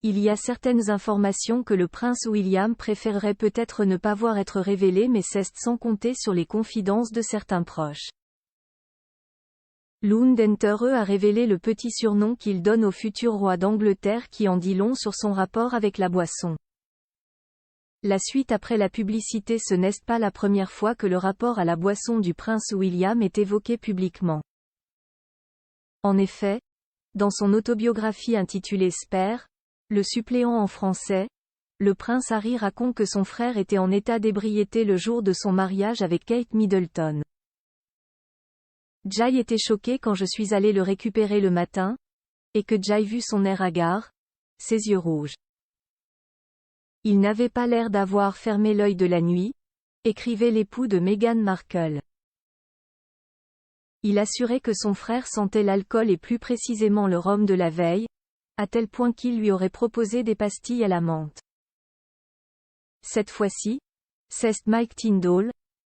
Il y a certaines informations que le prince William préférerait peut-être ne pas voir être révélées mais cesse sans compter sur les confidences de certains proches. Lund-Enterre a révélé le petit surnom qu'il donne au futur roi d'Angleterre qui en dit long sur son rapport avec la boisson. La suite après la publicité. Ce n'est pas la première fois que le rapport à la boisson du prince William est évoqué publiquement. En effet, dans son autobiographie intitulée Spare, le suppléant en français, le prince Harry raconte que son frère était en état d'ébriété le jour de son mariage avec Kate Middleton. Jay était choqué quand je suis allé le récupérer le matin, et que Jay vu son air hagard, ses yeux rouges. Il n'avait pas l'air d'avoir fermé l'œil de la nuit, écrivait l'époux de Meghan Markle. Il assurait que son frère sentait l'alcool et plus précisément le rhum de la veille, à tel point qu'il lui aurait proposé des pastilles à la menthe. Cette fois-ci, c'est Mike Tindall,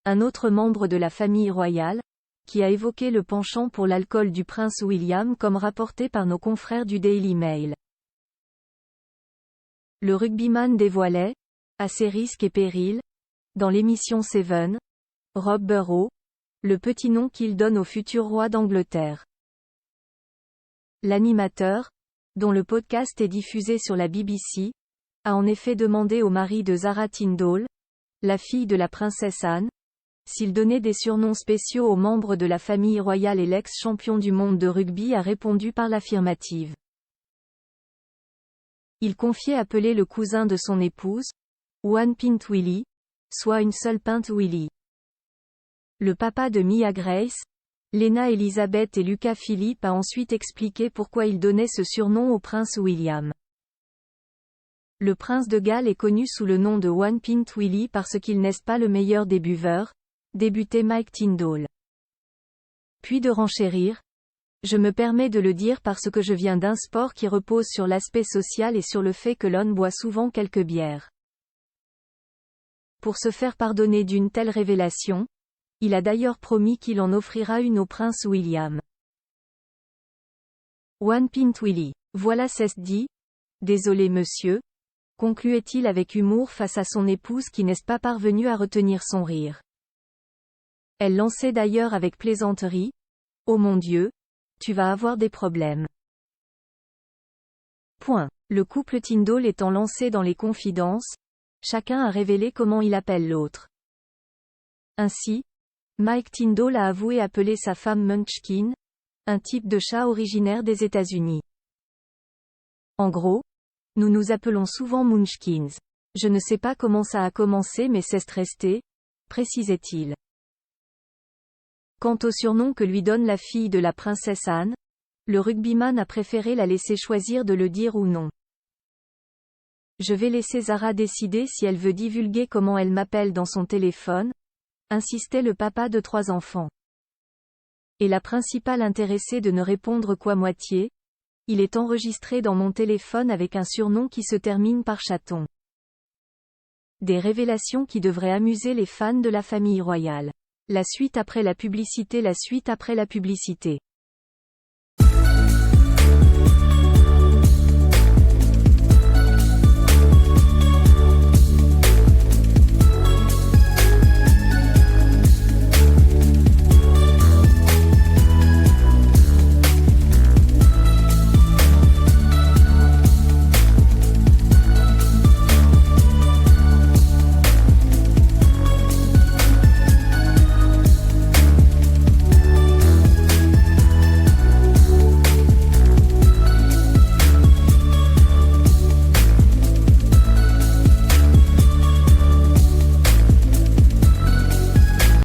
un autre membre de la famille royale, qui a évoqué le penchant pour l'alcool du prince William comme rapporté par nos confrères du Daily Mail. Le rugbyman dévoilait, à ses risques et périls, dans l'émission Seven, Rob Burrow, le petit nom qu'il donne au futur roi d'Angleterre. L'animateur, dont le podcast est diffusé sur la BBC, a en effet demandé au mari de Zara Tindall, la fille de la princesse Anne, s'il donnait des surnoms spéciaux aux membres de la famille royale et l'ex-champion du monde de rugby a répondu par l'affirmative. Il confiait appeler le cousin de son épouse, One Pint Willie, soit une seule pinte Willie. Le papa de Mia Grace, Lena Elizabeth et Lucas Philippe a ensuite expliqué pourquoi il donnait ce surnom au prince William. Le prince de Galles est connu sous le nom de One Pint Willie parce qu'il n'est pas le meilleur des buveurs, débutait Mike Tindall. Puis de renchérir. Je me permets de le dire parce que je viens d'un sport qui repose sur l'aspect social et sur le fait que l'on boit souvent quelques bières. Pour se faire pardonner d'une telle révélation, il a d'ailleurs promis qu'il en offrira une au prince William. One Pint Willie. Voilà c'est dit. Désolé monsieur, concluait-il avec humour face à son épouse qui n'est pas parvenue à retenir son rire. Elle lançait d'ailleurs avec plaisanterie. Oh mon Dieu, tu vas avoir des problèmes. Point. Le couple Tindall étant lancé dans les confidences, chacun a révélé comment il appelle l'autre. Ainsi, Mike Tindall a avoué appeler sa femme Munchkin, un type de chat originaire des États-Unis. En gros, nous nous appelons souvent Munchkins. Je ne sais pas comment ça a commencé mais c'est resté, précisait-il. Quant au surnom que lui donne la fille de la princesse Anne, le rugbyman a préféré la laisser choisir de le dire ou non. Je vais laisser Zara décider si elle veut divulguer comment elle m'appelle dans son téléphone, insistait le papa de 3 enfants. Et la principale intéressée de ne répondre qu'à moitié, il est enregistré dans mon téléphone avec un surnom qui se termine par chaton. Des révélations qui devraient amuser les fans de la famille royale. La suite après la publicité.